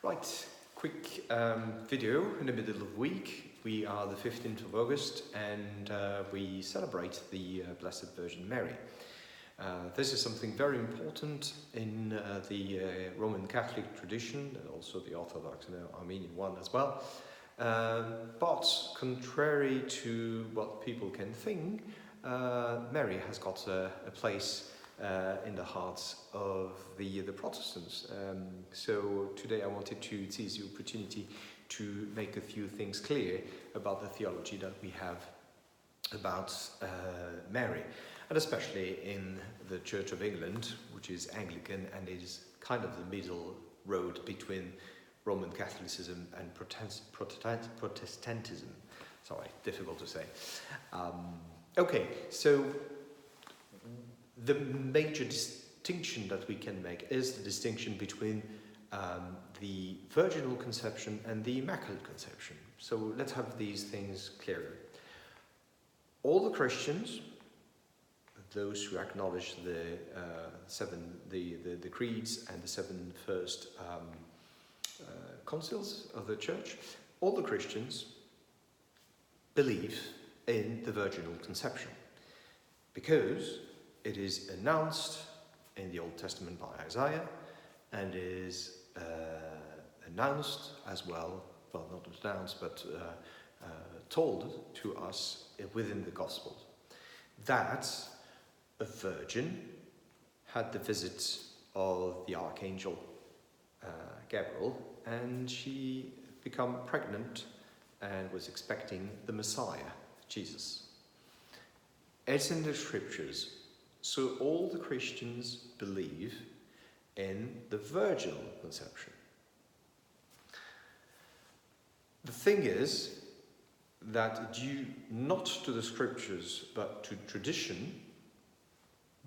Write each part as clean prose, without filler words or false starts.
Right, quick video in the middle of the week. We are the 15th of August and we celebrate the Blessed Virgin Mary. This is something very important in the Roman Catholic tradition and also the Orthodox and Armenian one as well. But contrary to what people can think, Mary has got a place in the hearts of the Protestants. So today I wanted to seize the opportunity to make a few things clear about the theology that we have about Mary, and especially in the Church of England, which is Anglican and is kind of the middle road between Roman Catholicism and Protestantism. Sorry, difficult to say. Okay, so the major distinction that we can make is the distinction between the virginal conception and the Immaculate Conception. So let's have these things clearer. All the Christians, those who acknowledge the creeds and the seven first concils of the Church, all the Christians believe in the virginal conception because it is announced in the Old Testament by Isaiah and is announced as well, not announced, but told to us within the Gospels, that a virgin had the visit of the Archangel Gabriel, and she became pregnant and was expecting the Messiah, Jesus. It's in the Scriptures. So all the Christians believe in the virginal conception. The thing is that due not to the Scriptures but to tradition,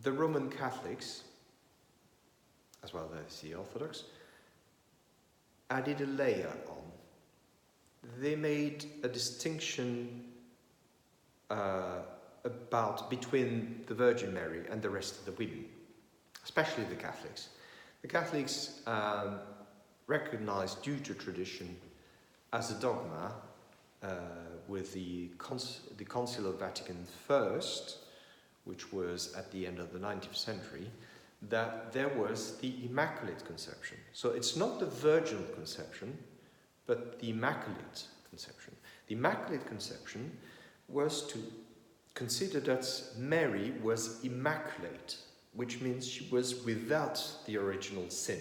the Roman Catholics, as well as the Orthodox, added a layer on. They made a distinction between the Virgin Mary and the rest of the women, especially the Catholics. The Catholics recognize, due to tradition, as a dogma with the Council of Vatican I, which was at the end of the 19th century, that there was the Immaculate Conception. So it's not the virginal conception, but the Immaculate Conception. The Immaculate Conception was to consider that Mary was immaculate, which means she was without the original sin.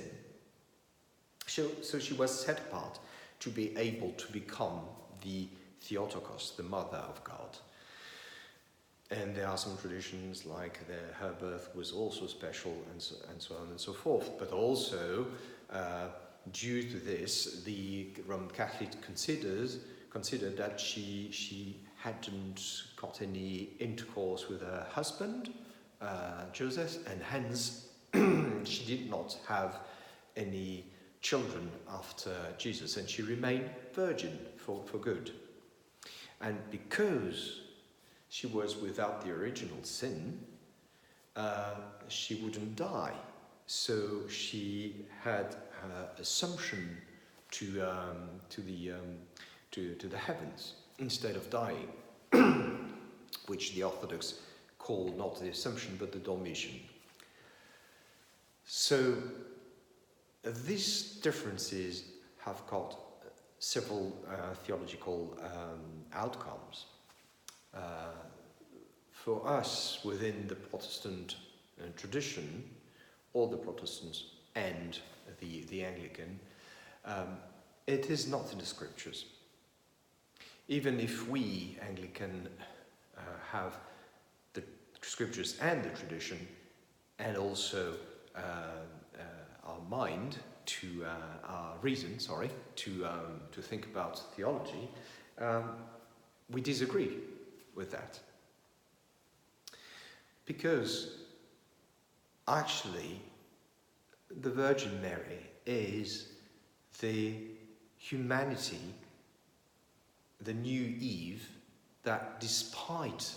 So she was set apart to be able to become the Theotokos, the Mother of God. And there are some traditions like her birth was also special and so on and so forth. But also, due to this, the Roman Catholic considered that she hadn't got any intercourse with her husband, Joseph, and hence she did not have any children after Jesus, and she remained virgin for good. And because she was without the original sin, she wouldn't die. So she had her assumption to the heavens instead of dying, which the Orthodox call not the Assumption but the Dormition. So these differences have got several theological outcomes. For us, within the Protestant tradition, all the Protestants and the Anglican, it is not in the Scriptures. Even if we, Anglican, have the Scriptures and the tradition, and also our mind to our reason, to think about theology, we disagree with that. Because actually, the Virgin Mary is the humanity, the new Eve, that despite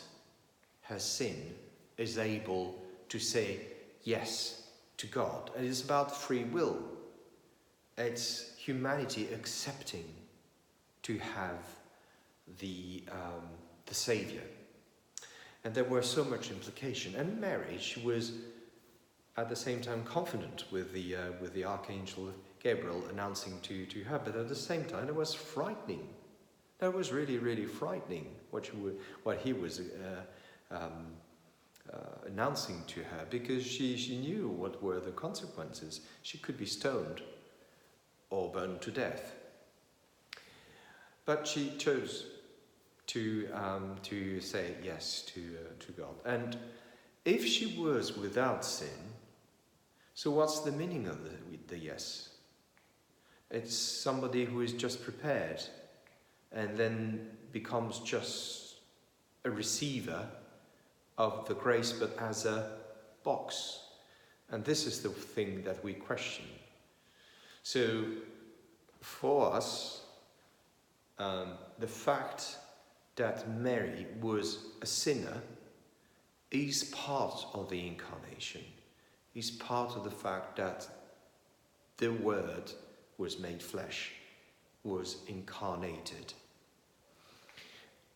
her sin is able to say yes to God. And it's about free will. It's humanity accepting to have the Saviour. And there were so much implication. And Mary, she was at the same time confident with the Archangel Gabriel announcing to her, but at the same time it was frightening. That was really, really frightening what he was announcing to her, because she knew what were the consequences. She could be stoned or burned to death. But she chose to say yes to God. And if she was without sin, so what's the meaning of the yes? It's somebody who is just prepared and then becomes just a receiver of the grace, but as a box. And this is the thing that we question. So for us, the fact that Mary was a sinner is part of the incarnation, is part of the fact that the Word was made flesh, was incarnated.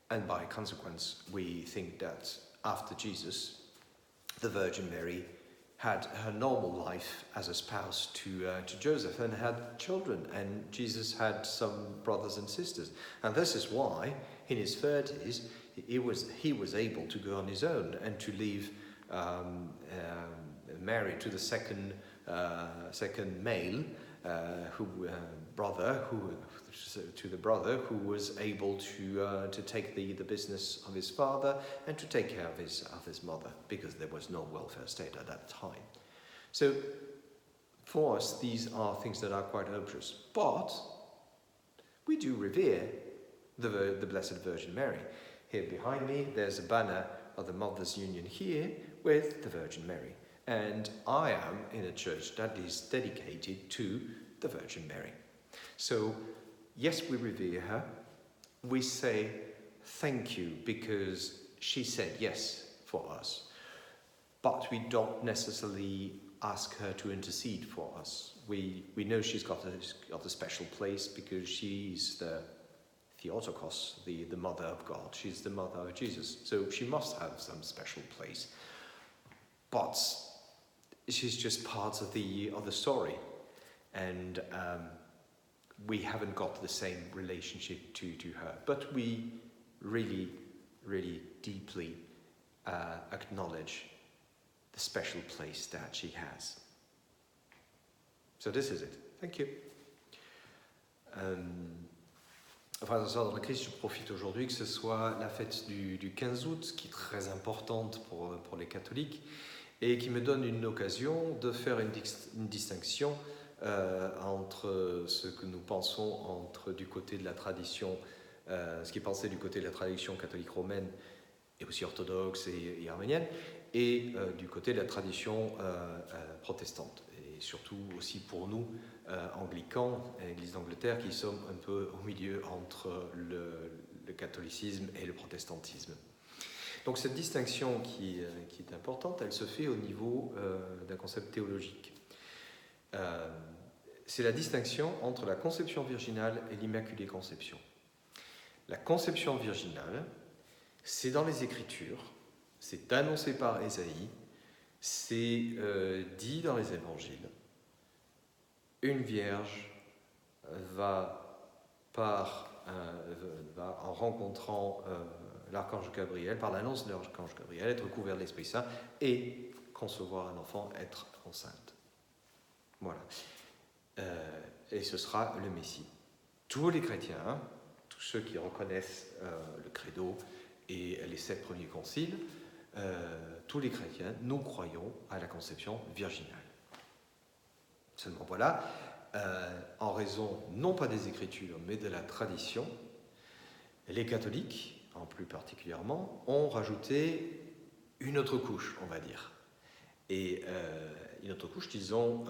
And by consequence, we think that after Jesus, the Virgin Mary had her normal life as a spouse to Joseph and had children, and Jesus had some brothers and sisters. And this is why, in his 30s, he was able to go on his own and to leave Mary to the second male brother who was able to take the business of his father and to take care of his mother, because there was no welfare state at that time. So for us, these are things that are quite obvious, but we do revere the Blessed Virgin Mary. Here behind me, there's a banner of the Mothers' Union here with the Virgin Mary. And I am in a church that is dedicated to the Virgin Mary. So, yes, we revere her. We say thank you because she said yes for us. But we don't necessarily ask her to intercede for us. We know she's got a special place because she's the Theotokos, the mother of God. She's the mother of Jesus. So she must have some special place. But she's just part of the story. And we haven't got the same relationship to her. But we really, really deeply acknowledge the special place that she has. So this is it. Thank you. Frères et sœurs dans le Christ, je profite aujourd'hui que ce soit la fête du 15 août, qui est très importante pour les catholiques, et qui me donne une occasion de faire une distinction entre ce que nous pensons du côté de la tradition, ce qui est pensé du côté de la tradition catholique romaine et aussi orthodoxe et arménienne, et du côté de la tradition protestante. Et surtout aussi pour nous, anglicans, Église d'Angleterre, qui sommes un peu au milieu entre le catholicisme et le protestantisme. Donc cette distinction qui est importante, elle se fait au niveau d'un concept théologique. C'est la distinction entre la conception virginale et l'Immaculée Conception. La conception virginale, c'est dans les Écritures, c'est annoncé par Ésaïe, c'est dit dans les Évangiles. Une vierge va en rencontrant l'archange Gabriel, par l'annonce de l'archange Gabriel, être couvert de l'Esprit Saint et concevoir un enfant, être enceinte. Voilà. Et ce sera le Messie. Tous les chrétiens, tous ceux qui reconnaissent le credo et les 7 premiers conciles, tous les chrétiens, nous croyons à la conception virginale. Seulement voilà, en raison non pas des Écritures, mais de la tradition, les catholiques, en plus particulièrement, ont rajouté une autre couche, on va dire. Et une autre couche qu'ils ont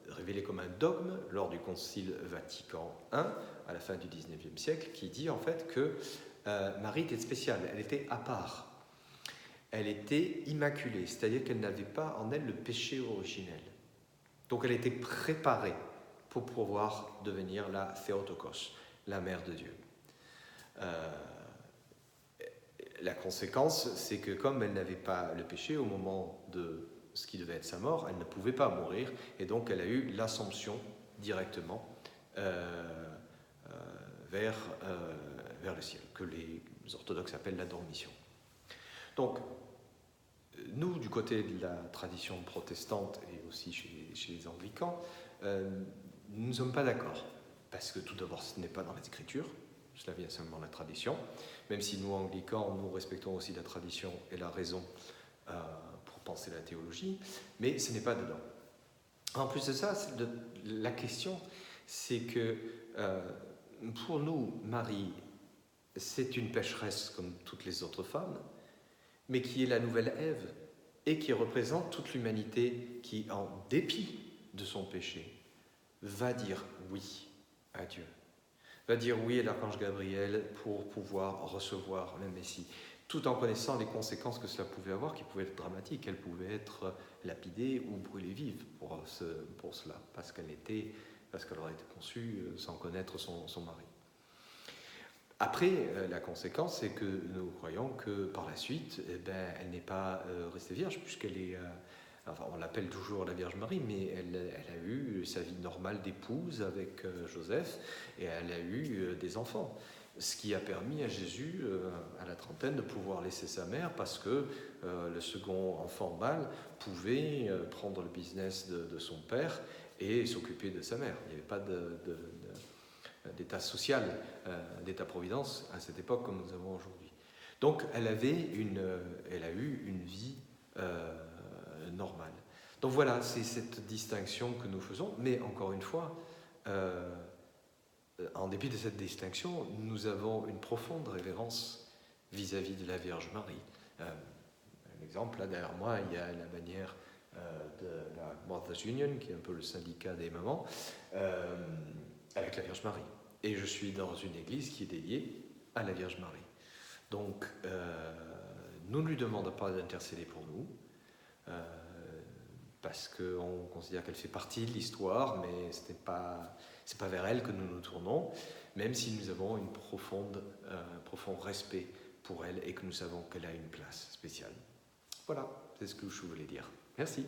révélée comme un dogme lors du Concile Vatican I, à la fin du XIXe siècle, qui dit en fait que Marie était spéciale, elle était à part. Elle était immaculée, c'est-à-dire qu'elle n'avait pas en elle le péché originel. Donc elle était préparée pour pouvoir devenir la Théotokos, la mère de Dieu. La conséquence, c'est que comme elle n'avait pas le péché au moment de ce qui devait être sa mort, elle ne pouvait pas mourir, et donc elle a eu l'assomption directement vers le ciel, que les orthodoxes appellent la dormition. Donc, nous, du côté de la tradition protestante et aussi chez les anglicans, nous ne sommes pas d'accord, parce que tout d'abord, ce n'est pas dans les Écritures, cela vient seulement de la tradition, même si nous, anglicans, nous respectons aussi la tradition et la raison pour penser la théologie, mais ce n'est pas dedans. En plus de ça, la question, c'est que pour nous, Marie, c'est une pécheresse comme toutes les autres femmes, mais qui est la nouvelle Ève et qui représente toute l'humanité qui, en dépit de son péché, va dire oui à Dieu, va dire oui à l'archange Gabriel pour pouvoir recevoir le Messie, tout en connaissant les conséquences que cela pouvait avoir, qui pouvaient être dramatiques. Elle pouvait être lapidée ou brûlée vive pour cela, parce qu'elle aurait été conçue sans connaître son mari. Après, la conséquence, c'est que nous croyons que par la suite, elle n'est pas restée vierge, puisqu'elle est... on l'appelle toujours la Vierge Marie, mais elle a eu sa vie normale d'épouse avec Joseph, et elle a eu des enfants. Ce qui a permis à Jésus, à la trentaine, de pouvoir laisser sa mère, parce que le second enfant mâle pouvait prendre le business de son père et s'occuper de sa mère. Il n'y avait pas d'état social, d'état-providence à cette époque comme nous avons aujourd'hui. Donc elle a eu une vie normale. Donc voilà, c'est cette distinction que nous faisons, mais encore une fois, en dépit de cette distinction, nous avons une profonde révérence vis-à-vis de la Vierge Marie. Un exemple, là derrière moi, il y a la bannière de la Mothers Union, qui est un peu le syndicat des mamans, avec la Vierge Marie. Et je suis dans une église qui est dédiée à la Vierge Marie. Donc, nous ne lui demandons pas d'intercéder pour nous, parce qu'on considère qu'elle fait partie de l'histoire, mais c'est pas vers elle que nous nous tournons, même si nous avons un profond respect pour elle et que nous savons qu'elle a une place spéciale. Voilà, c'est ce que je voulais dire. Merci.